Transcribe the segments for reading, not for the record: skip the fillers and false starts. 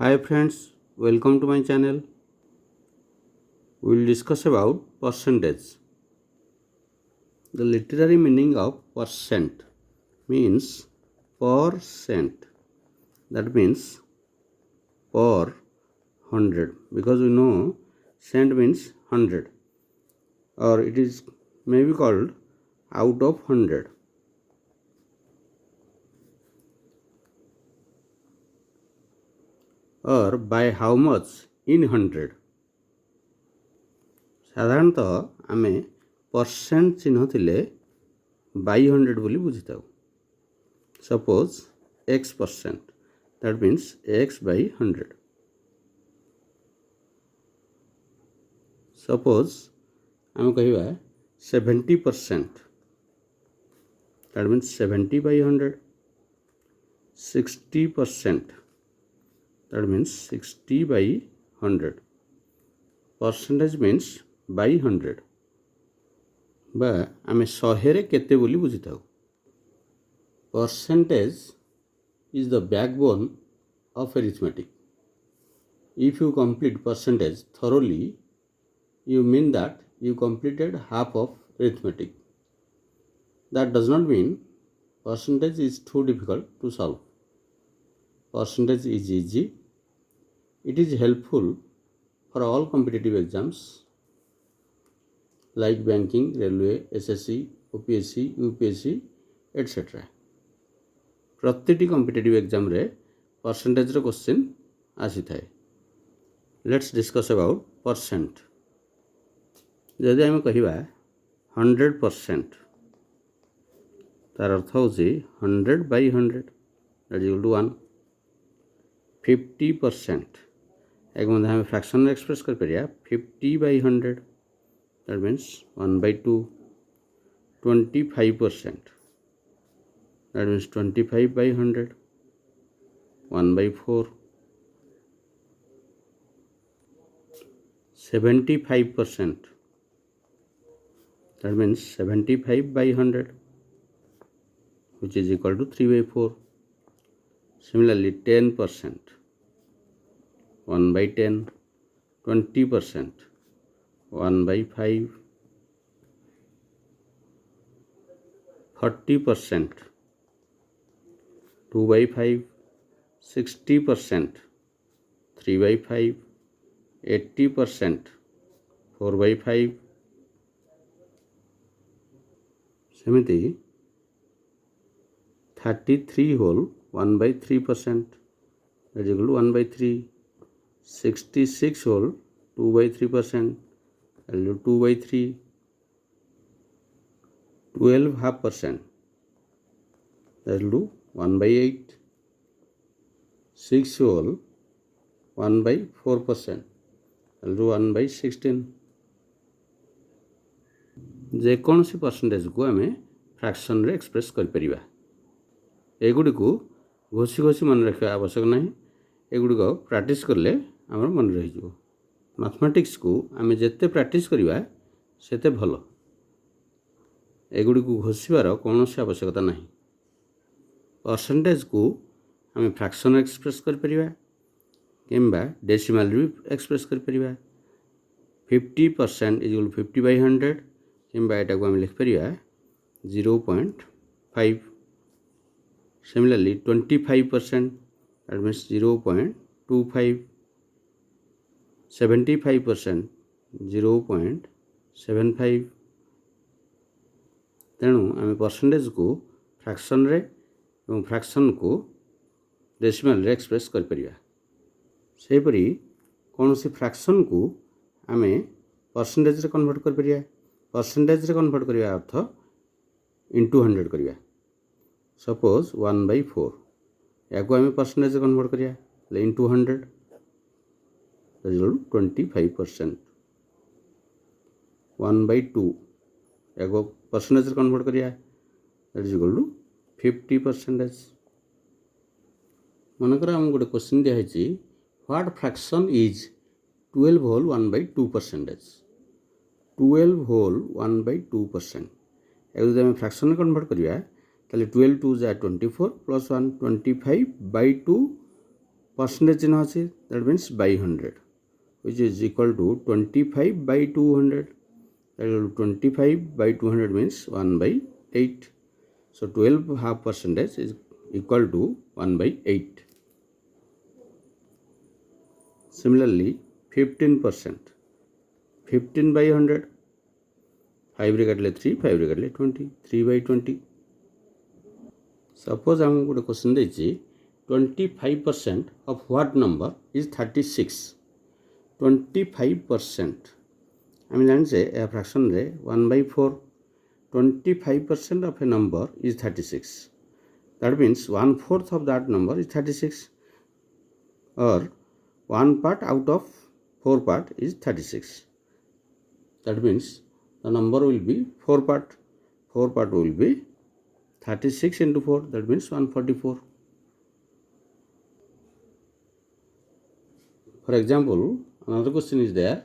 Hi friends, welcome to my channel. We will discuss about percentage. The literary meaning of percent means percent. That means per 100 because we know cent means 100 or it is maybe called out of 100 or by how much in 100. ସାଧାରଣତଃ ଆମେ percent ଚିହ୍ନ ଥିଲେ by 100 ବୋଲି ବୁଝିଥାଉ. Suppose x percent, that means x by 100. Suppose ଆମେ କହିବା 70%, that means 70 by 100. 60%, that means 60 by 100. Percentage means by 100 ବା ଆମେ 100ରେ କେତେ ବୋଲି ବୁଝିଥାଉ. Percentage is the backbone of arithmetic. If you complete percentage thoroughly, you mean that you completed half of arithmetic. That does not mean percentage is too difficult to solve. Percentage is easy. It is helpful for all competitive exams like banking, railway, SSC, OPSC, UPSC, etc. ପ୍ରତିଟି competitive ଏକ୍ଜାମ୍ରେ ପରସେଣ୍ଟେଜ୍ର question ଆସିଥାଏ. Let's discuss about percent. ଯଦି ଆମେ କହିବା 100%, ତାର ଅର୍ଥ ହେଉଛି 100 by 100, that is equal to 1. 50%, ଏକ ମଧ୍ୟ ଆମେ ଫ୍ରାକ୍ସନ୍ରେ ଏକ୍ସପ୍ରେସ୍ କରିପାରିବା 50 by 100, that means 1 by 2. 25%, that means 25 by 100, 1 by 4. 75%, that means 75 by 100, which is equal to 3 by 4. Similarly, 10%, 1 by 10. 20%, 1 by 5. 40%, 2 by 5. 60%, 3 by 5. 80%, 4 by 5. ସେମିତି 33 whole 1 by 3%, that is equal to 1 by 3. 66 whole 2 by 3%, that is equal to 2 by 3. 12.5%, that is equal to 1 by 8. 6 whole 1 by 4%, that is 1 by 16. ଯେକୌଣସି ପରସେଣ୍ଟେଜକୁ ଆମେ ଫ୍ରାକ୍ସନ୍ରେ express କରିପାରିବା. ଏଗୁଡ଼ିକୁ ଘୋଷି ଘୋଷି ମନେ ରଖିବା ଆବଶ୍ୟକ ନାହିଁ. ଏଗୁଡ଼ିକ ପ୍ରାକ୍ଟିସ୍ କଲେ ଆମର ମନେ ରହିଯିବ. ମ୍ୟାଥମେଟିକ୍ସକୁ ଆମେ ଯେତେ ପ୍ରାକ୍ଟିସ୍ କରିବା ସେତେ ଭଲ. ଏଗୁଡ଼ିକୁ ଘୋଷିବାର କୌଣସି ଆବଶ୍ୟକତା ନାହିଁ. ପରସେଣ୍ଟେଜକୁ ଆମେ ଫ୍ରାକ୍ସନ୍ରେ ଏକ୍ସପ୍ରେସ୍ କରିପାରିବା କିମ୍ବା ଡେସିମାଲ୍ରେ ବି ଏକ୍ସପ୍ରେସ୍ କରିପାରିବା. 50% ଇଜ୍ ଇକ୍ୱାଲ୍ ଟୁ 50 by 100 କିମ୍ବା ଏଟାକୁ ଆମେ ଲେଖିପାରିବା 0.5. Similarly, 25%, that means 0.25. 75%, 0.75. ତେଣୁ ଆମେ ପରସେଣ୍ଟେଜକୁ ଫ୍ରାକ୍ସନ୍ରେ ଏବଂ ଫ୍ରାକ୍ସନ୍କୁ ଡେସିମାଲ୍ରେ ଏକ୍ସପ୍ରେସ୍ କରିପାରିବା. ସେହିପରି କୌଣସି ଫ୍ରାକ୍ସନ୍କୁ ଆମେ ପରସେଣ୍ଟେଜ୍ରେ କନଭର୍ଟ କରିପାରିବା. ପରସେଣ୍ଟେଜ୍ରେ କନଭର୍ଟ କରିବା ଅର୍ଥ ଇଣ୍ଟୁ 100 କରିବା. ସପୋଜ୍ 1 by 4, ଏହାକୁ ଆମେ ପରସେଣ୍ଟେଜ୍ରେ କନଭର୍ଟ କରିବା ହେଲେ into 100, that is equal to 25%. 1 by 2, ଏହାକୁ ପରସେଣ୍ଟେଜ୍ରେ କନଭର୍ଟ କରିବା, that is equal to 50%. ମନେକର ଆମକୁ ଗୋଟେ କ୍ୱେଶ୍ଚିନ୍ ଦିଆହେଇଛି, what fraction is 12 whole 1 by 2%. 12 whole 1 by 2%. ଏହାକୁ ଯଦି ଆମେ ଫ୍ରାକ୍ସନ୍ରେ କନଭର୍ଟ କରିବା ତାହେଲେ 12 2 24 ପ୍ଲସ୍ 1 25 by 2 percentage चिन्ह अच्छी that means by 100 which is equal to 25 by 200. That is 25 by 200 means 1 by 8. So 12.5% is equal to 1 by 8. Similarly 15%, 15 by 100, 5 रे काटले 3, 5 रे काटले 20, 3 by 20. Suppose आमको गोटे क्वेश्चन देछि 25% of what number is 36. 25% आम जाने यह फ्रैक्शन रे 1/4. 25% of a number is 36. That means 1/4 of that number is 36, or 1 part out of 4 part is 36. That means the number will be 4 part. 4 part will be 36 into 4, that means 144. For example, another question is there,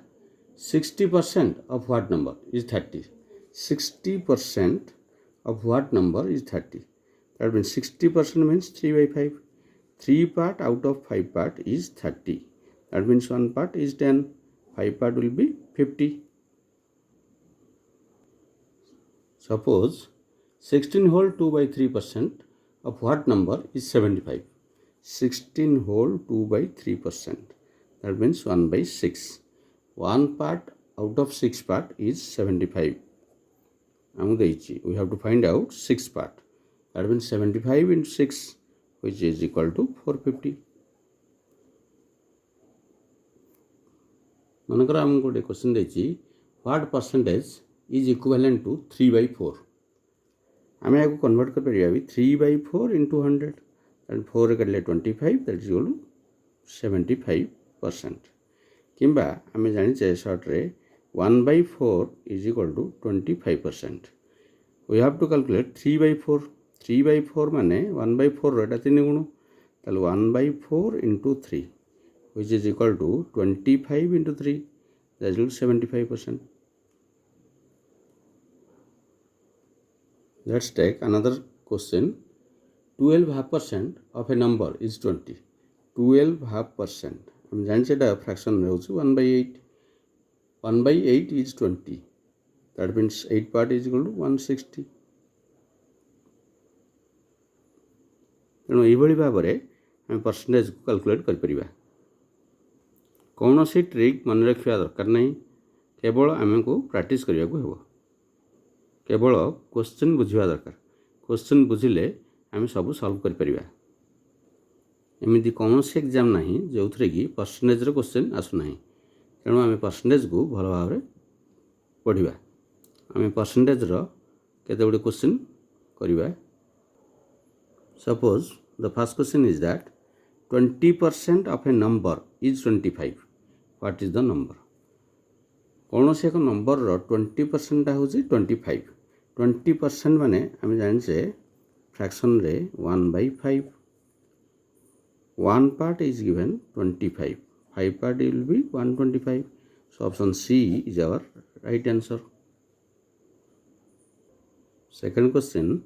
60% of what number is 30? 60% of what number is 30? That means 60% means 3 by 5. 3 part out of 5 part is 30. That means 1 part is 10. 5 part will be 50. Suppose 16 whole 2 by 3% of what number is 75? 16 whole 2 by 3%. That means 1 by 6. 1 part out of 6 part is 75. We have to find out 6 part. That means 75 into 6, which is equal to 450. मनकर आमको गोटे question देछि what percentage is equivalent to 3 by 4. आम या convert कर परिया 3 by 4 into 100. That 4 रे काटले 25, that is equal to 75%. किंबा आम जानिचे शॉर्ट रे 1 by 4 is equal to 25%. We have to calculate 3 by 4. 3 by 4 माने 1 by 4 रो एटा 3 गुण, ताले 1 by 4 into 3, which is equal to 25 into 3, that is equal to 75%. Let's take another question. 12.5% of a number is 20. 12.5%. हम जानिछे एटा fraction रहउछि 1 by 8. 1 by 8 is 20. That means 8 part is equal to 160. तेणु यही भाव में आम percentage को calculate कर कौन सी trick मन रखा दरकार नहीं, केवल आम को प्रैक्टिस करने को हेब. केवल क्वेश्चन बुझा दरकार. क्वेश्चन बुझिले आम सब सॉल्व कर परिबा. एमती कौन सी एग्जाम नहीं जो थे कि परसेंटेज क्वेश्चन आसुना. तेणु आम परसेंटेज को भल भाव पढ़ा. आम परसेंटेज केते गुडे क्वेश्चन करवा. Suppose the first question is that 20% of a number is 25. What is the number? कौन से एक नंबर 20% हूँ 25. 20% माने आम जाने फ्रैक्शन रे 1 by 5. 1 part is given 25. 5 part will be 125. So option C is our right answer. Second question,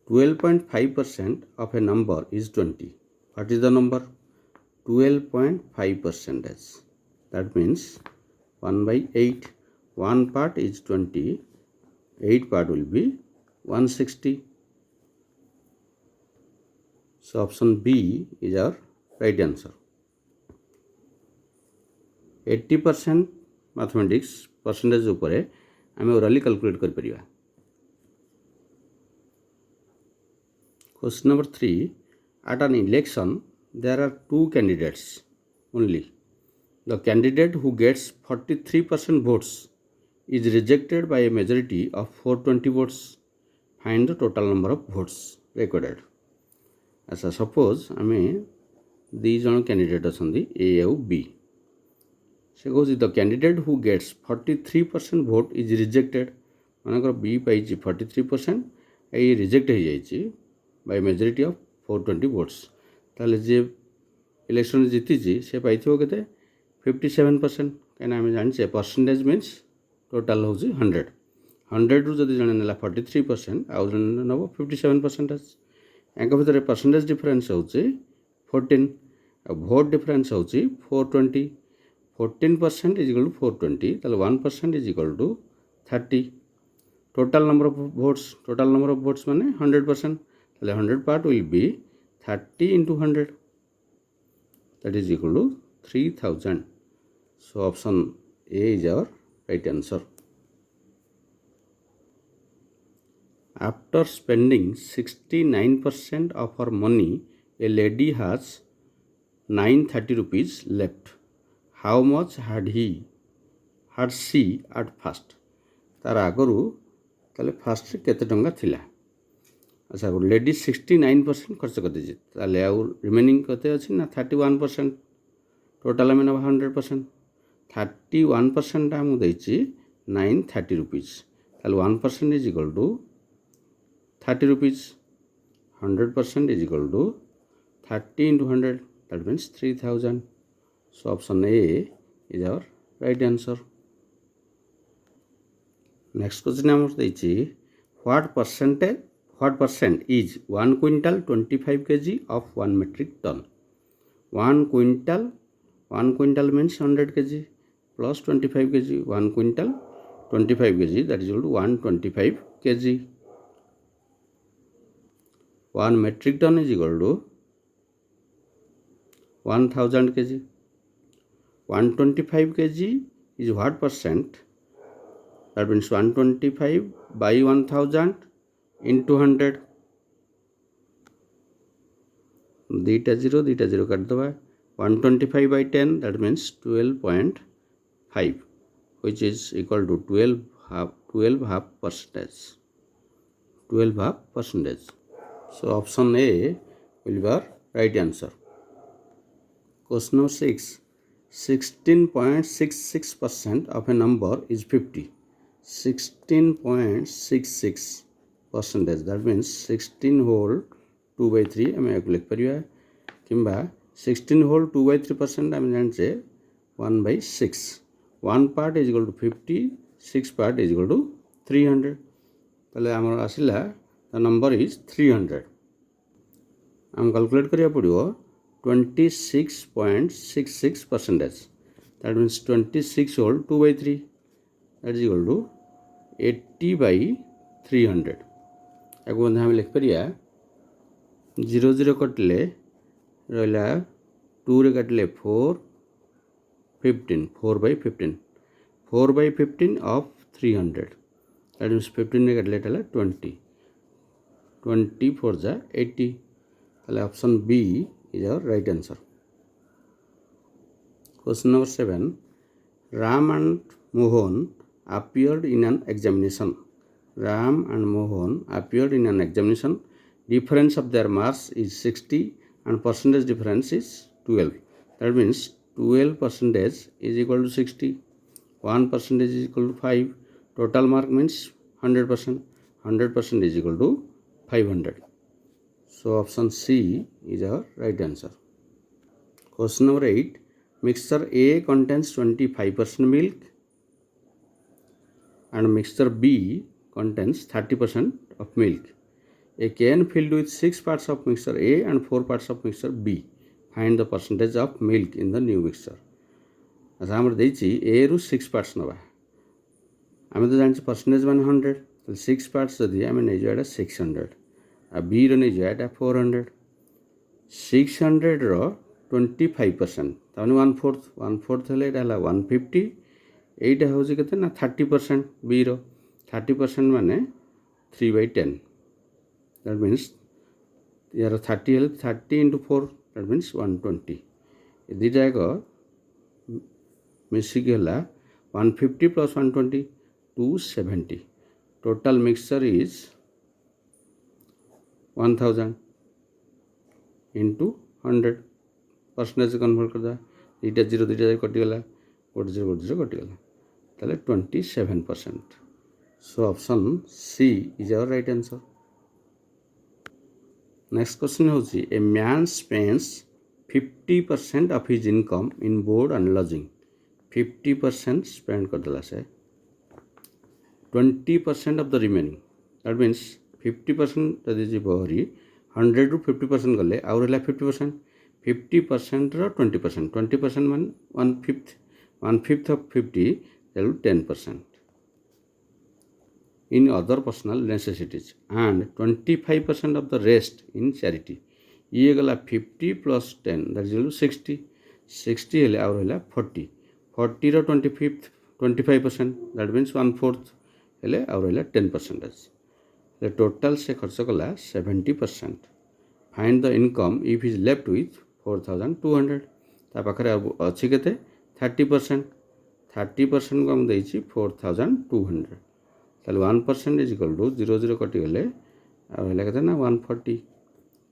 12.5% of a number is 20. What is the number? 12.5%. That means 1 by 8. 1 part is 20. 8 part will be 160. So option B is our right answer. 80% mathematics percentage उपरे आम ओराली calculate कर परिया. Question number 3. At an election, there are 2 candidates only. The candidate who gets 43% votes is rejected by a majority of 420 votes. Find the total number of votes recorded. अच्छा suppose आम 2 जन candidate अच्छा ए आउ बी. से कौन the candidate who gets 43% vote is rejected. मानकर B पाई 43%, ये रिजेक्ट हो जाइए बाय मेजोरिटी ऑफ 420 वोट्स. ताले जे इलेक्शन जीति से पाई के 57%. कहीं आम जाने परसेंटेज मीन्स टोटाल हूँ 100. 100 रु जब जन ना 43% आउ जन नब 57%. या भितर परसेंटेज डिफरेन्स हूँ 14. भोट डिफरेन्स हूँ 420 14% इज इक्वल टू 420 ताले 1% is equal to 30 total number of votes माने 100% ताले 100 part will be 30 into 100 that is equal to 3000. So option A is our right answer. After spending 69% of her money, a lady has 930 rupees left. How much had she at first? तार आगरू ताले fast केते टंगा थिला. अच्छा lady 69% खर्च कर दीजिए ताले आउ रिमेनिंग कते अछि ना 31%. टोटल आम 100%. 31% आम देछि 930 रुपीज ताले 1% is equal to 30 rupees. 100% is equal to 30 into 100, that means 3000. So option A is our right answer. Next question number देछि what percent is 1 quintal 25 kg of 1 metric ton? 1 quintal means 100 kg plus 25 kg. 1 quintal 25 kg, that is equal to 125 kg. 1 metric ton is equal to 1000 kg. 125 kg is what percent? That means 125 by 1000 into 100. Dita 0 cut deba. 125 by 10, that means 12.5, which is equal to 12 half percentage. 12 half percentage. So option A will be our right answer. Question number 6. 16.66% of a number is 50. 16.66 percentage, that means 16 whole 2 by 3 आम या लिख Paribas किंबा 16 whole 2 by 3% आम जानचे 1 by 6. 1 part is equal to 50, 6 part is equal to 300. ताले आमर आसिला the number is 300. आम calculate करिया पड़िबो 26.66%. That means 26 whole 2 by 3, that is equal to 80 by 300. याको बंधे हम लिख परिया 0 कटले रहा 2 रे कटले 4 15 4 by 15 4 by 15 of 300. That means 15 रे कटले टला 20 for the 80. Option B is our right answer. Question number 7. Ram and Mohan appeared in an examination. Ram and Mohan appeared in an examination. Difference of their marks is 60 and percentage difference is 12. That means 12% is equal to 60. 1% is equal to 5. Total mark means 100%. 100% is equal to 500. So option C is our right answer. Question number 8. Mixture A contains 25% milk and mixture B contains 30% of milk. A can filled with 6 parts of mixture A and 4 parts of mixture B. Find the percentage of milk in the new mixture. अच्छा आमर देछि A रु 6 parts नबा. आमे तो जानछि percentage माने 100. 6 parts जदि आमे नै जाडा 600 आ B रो नै जाडा 400. 600 रो 25% ताने 1/4 हेले एटा हला 150. एटा होछि केते ना 30% B रो 30% माने 3 by 10. That means यार 30 हेले 30 into 4, that means 120. ए दिटा को मिसी के हला 150 plus 120 270. Total mixture is 1000 into 100. Percentage convert कर दा दिटा 0 कटि गला 0 कटि गला ताले 27%. So option C is our right answer. Next question होछि a man spends 50% of his income in board and lodging. 50% spend कर देला से 20% of the remaining. That means 50% जदि जी बहरी 100 ରୁ 50% गले आउ रहला 50%. 50% 20%, 20% मान 1/5 of 50 that 10%. In other personal necessities and 25% of the rest in charity. ये गला 50 plus 10 that is equal to 60. 60 हेले आउर हेला 40. 40 रो 25% that means 1/4 हेले आउर हेला 10%. The total से खर्च कला 70%. Find the income if is left with 4,200. ता पाखरे अच्छी केते 30%. 30% को हम देइछि 4,200. ताले 1% इज इक्वल टू 0 कटि गले आ हेला केते ना 140.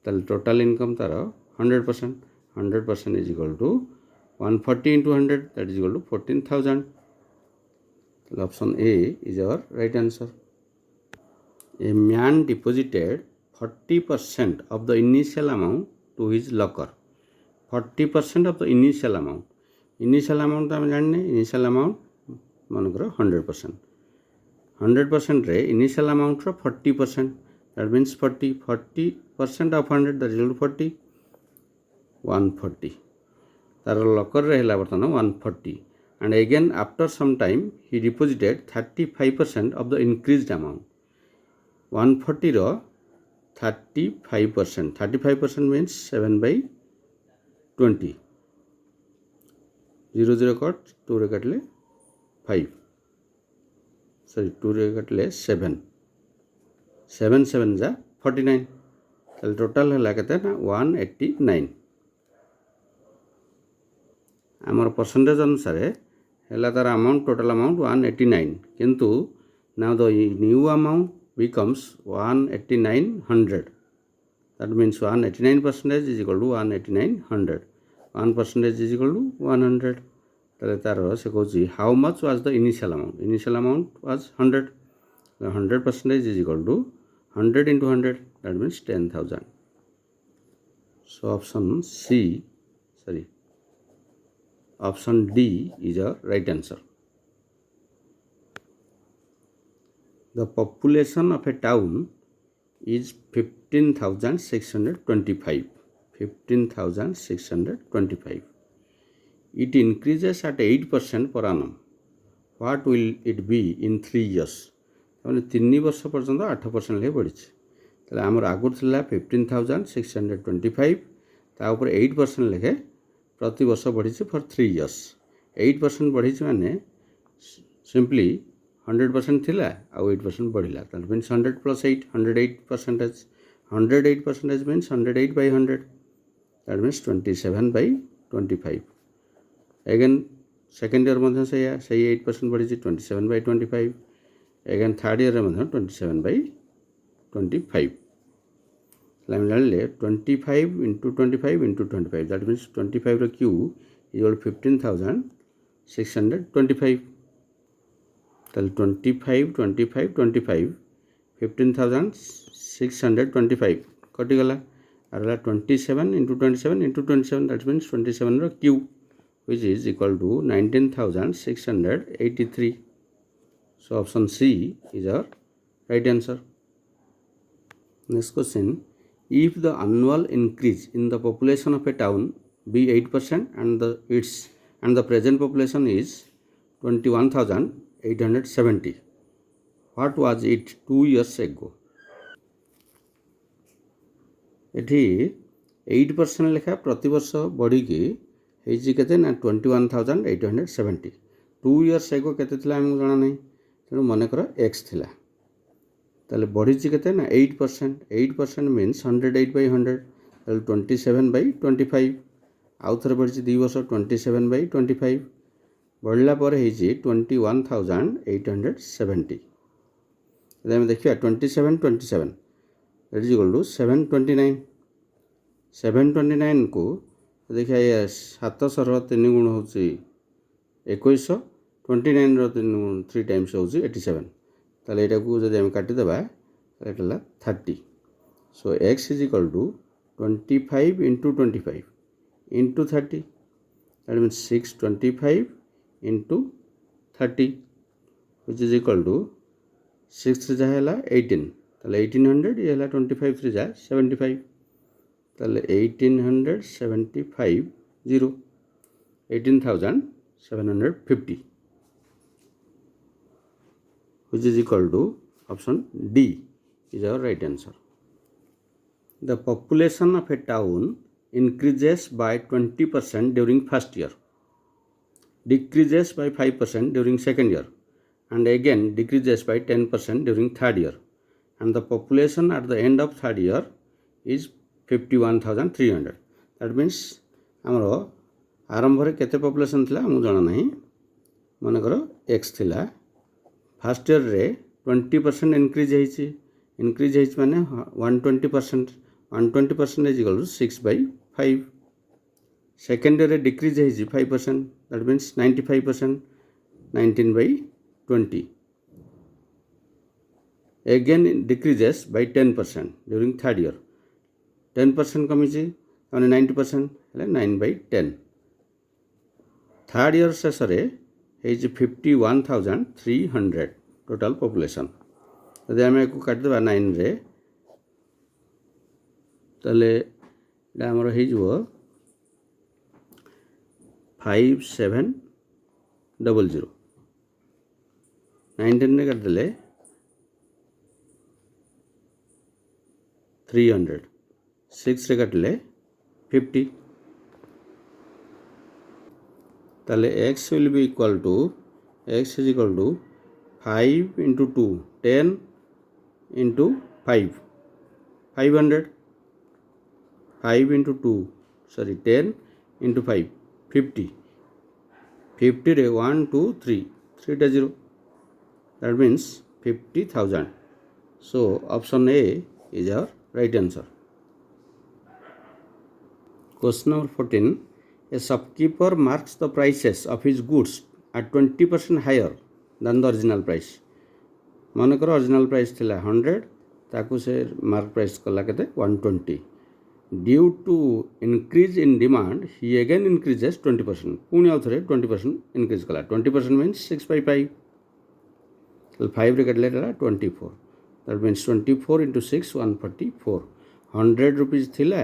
ताले टोटल इनकम तार 100%. 100% is equal to 140 into 100 that is equal to 14,000. ताले option A is our right answer. A man deposited 40% of the initial amount to his locker. 40% of the initial amount. Initial amount तो हम जानने initial amount मान करो 100%. 100% रे initial amount row 40%. That means 40% of 100 that is equal to 40. 140. तार locker रे हेला बर्तन 140. And again after some time he deposited 35% of the increased amount. 140 रो 35%. 35% means 7/20. 0 कट 2 रे कटले 5. सॉरी 2 रे कटले 7. 7 7 जा 49. ताले टोटल हैला केते ना 189. आमर परसेंटेज अनुसार हैला तार अमाउंट टोटल अमाउंट 189. किंतु now the new amount becomes 18900. That means 189% is equal to 18900. 1% is equal to 100. ताले तार से कहूँ how much was the initial amount? Initial amount was 100. 100% is equal to 100 into 100. That means 10,000. So option D is our right answer. The population of a town is 15,625. 15,625. It increases at 8% per annum. What will it be in 3 years? मैंने 3 वर्ष पर्यंत 8% ले बढ़ी. ताले आमर आगुर थिला 15,625 ता ऊपर 8% लेखे प्रति वर्ष बढ़ी फॉर 3 years. 8% बढ़ी माने सिंपली 100% थिला आ 8% बढ़िला. That means 100 plus 8, 108%. 108% means 108 by 100. That means 27 by 25. Again second year मध्य से 8% बढ़ी 27 by 25. Again third year Madhya 27 by 25. Line ले 25 into 25 into 25. That means 25 row Q is equal to 15,625. ताले 25 25 25 15,625 कटि गला आर 27 into 27 into 27. That means 27 रो Q which is equal to 19,683. So option C is our right answer. Next question. If the annual increase in the population of a town be 8% and the present population is 21,870, what was it 2 years ago? एठी 8% लेखा प्रति वर्ष बढ़ी की hazy केते ना 21,870. 2 years ago केते थिला हमको जाना नहीं. तेणु मन कर x थिला ताले बढ़ी केते ना 8%. 8% means 108 by 100. ताले 27 by 25. आउ थरे बढ़ी 2 वर्ष 27 by 25 बढ़ला पर हेजी 21,870. हम देखिए 27 27 that is equal to 729. 729 को देखिए 700 रो 3 गुण होची 2100. 29 रो 3 टाइम्स होची 87. ताले एटा को जदि हम काटि देबा एटला 30. So x is equal to 25 into 25 into 30. That means 625 into 30 which is equal to 6 3 जा हैला 18. ताले 1800 ये हैला 25 3 जा 75. তাহলে 1875 0 18,750 which is equal to option D is our right answer. The population of a town increases by 20% during first year, decreases by 5% during second year, and again decreases by 10% during third year, and the population at the end of third year is 51,300. That means ଆମର ଆରମ୍ଭରେ କେତେ population ଥିଲା ମୁଁ ଜଣା ନାହିଁ, ମନେକର X ଥିଲା, first ଇୟର୍ରେ 20% increase ହେଇଛି ମାନେ 120%, 120% ଇଜ ଇକ୍ୱାଲ୍ ଟୁ 6/5. ସେକେଣ୍ଡ ଇୟର୍ରେ ଡିକ୍ରିଜ୍ ହେଇଛି 5%, that means 95%, 19/20. Again decreases by 10% during third year, 10% କମିଛି ମାନେ 90% ହେଲେ 9/10. ଥାର୍ଡ଼ ଇୟର୍ ଶେଷରେ ହେଇଛି 51,300 ଟୋଟାଲ୍ ପପୁଲେସନ୍. ଯଦି ଆମେ ଏକୁ କାଟିଦେବା 9ରେ ତାହେଲେ ଏଇଟା ଆମର ହେଇଯିବ 5700. 19ରେ କାଟିଦେଲେ 300, 6ରେ କାଟିଲେ 50. তাহলে x will be equal to, x is equal to 5 into 2, 10 into 5, 500. 5 into 2, sorry 10 into 5, 50. 50 रे 1 2 3, 3 टा 0, that means 50,000. So option A is our right answer. Question number 14. A shopkeeper marks the prices of his goods at 20% higher than the original price. ମନେକର original price ଥିଲା 100, ତାକୁ ସେ mark price କଲା କେତେ 120. Due to increase in demand, he again increases 20%. ପୁଣି ଆଉ ଥରେ 20% increase କଲା. 20% means 6/5. 5ରେ କାଟିଲେ ହେଲା 24. That means 24 into 6, 144. 100 rupees ଥିଲା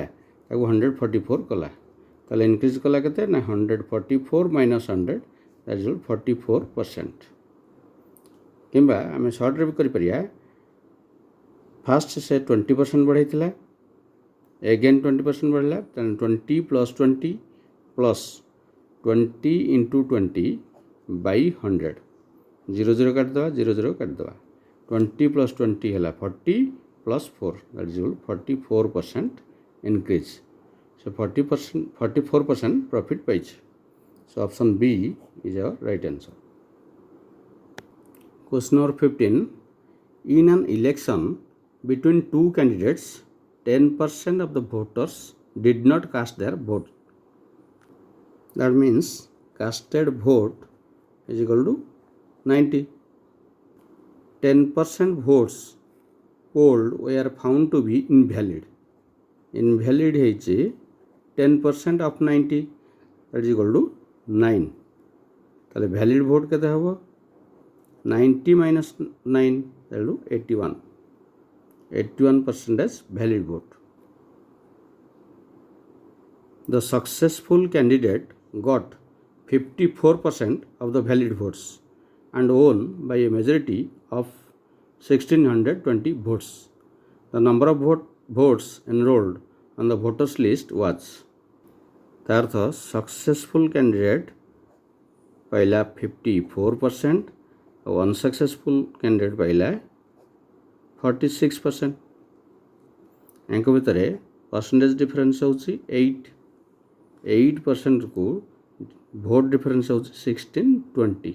ତାକୁ 144 କଲା. ତାହେଲେ ଇନକ୍ରିଜ୍ କଲା କେତେ ନା 144 minus 100, that is 44%. କିମ୍ବା ଆମେ ସର୍ଟରେ ବି କରିପାରିବା, ଫାଷ୍ଟ ସେ 20% ବଢ଼େଇଥିଲା, ଏଗେନ୍ 20% ବଢ଼ିଲା, ତାହେଲେ 20 + 20 + 20 into 20 by 100. 0 0 କାଟିଦେବା, 0 0 କାଟିଦେବା. 20 + 20 ହେଲା 40 + 4, that is 44% increase. So 44% profit ପାଇଛି. So option B is our right answer. Question number 15. In an election between two candidates, 10% of the voters did not cast their vote. That means casted vote is equal to 90. 10% votes polled were found to be invalid. Invalid ହେଇଛି 10% of 90, that is equal to 9. ତାହେଲେ valid vote କେତେ ହେବ 90 minus 9, that is 81. 81% valid vote. The successful candidate got 54% of the valid votes and won by a majority of 1620 votes. The number of votes enrolled on the voters list was. ତା ଅର୍ଥ successful candidate ପାଇଲା 54% ଆଉ ଅନସକ୍ସେସଫୁଲ୍ candidate ପାଇଲା 46%. ୟାଙ୍କ ଭିତରେ percentage difference ହେଉଛି 8%କୁ vote difference ହେଉଛି 1620.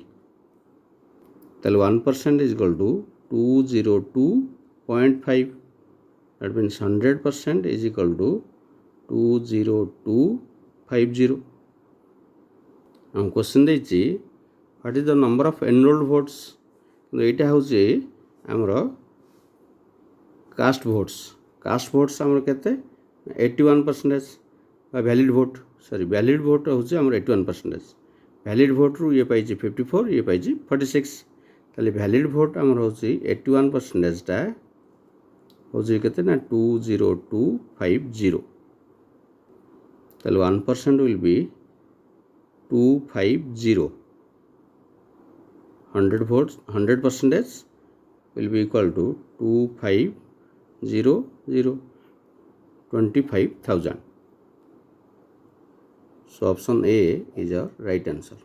ତାହେଲେ 1% is equal to 202.5. That means 100% is equal to 20250. Question ଦେଇଛି what is the number of enrolled votes. ଏଇଟା ହେଉଛି ଆମର କାଷ୍ଟ ଭୋଟ୍ସ ଆମର କେତେ 81% ବା ଭ୍ୟାଲିଡ୍ ଭୋଟ୍, ଭ୍ୟାଲିଡ୍ ଭୋଟ୍ ହେଉଛି ଆମର 81%. ଭ୍ୟାଲିଡ୍ ଭୋଟ୍ରୁ ଇଏ ପାଇଛି 54, ଇଏ ପାଇଛି 46. ତାହେଲେ ଭ୍ୟାଲିଡ୍ ଭୋଟ୍ ଆମର ହେଉଛି 81%ଟା ହେଉଛି କେତେ ନା 20250. তাহলে 1% will be 250. 100 volts 100% will be equal to 2500, 25,000. So option A is our right answer.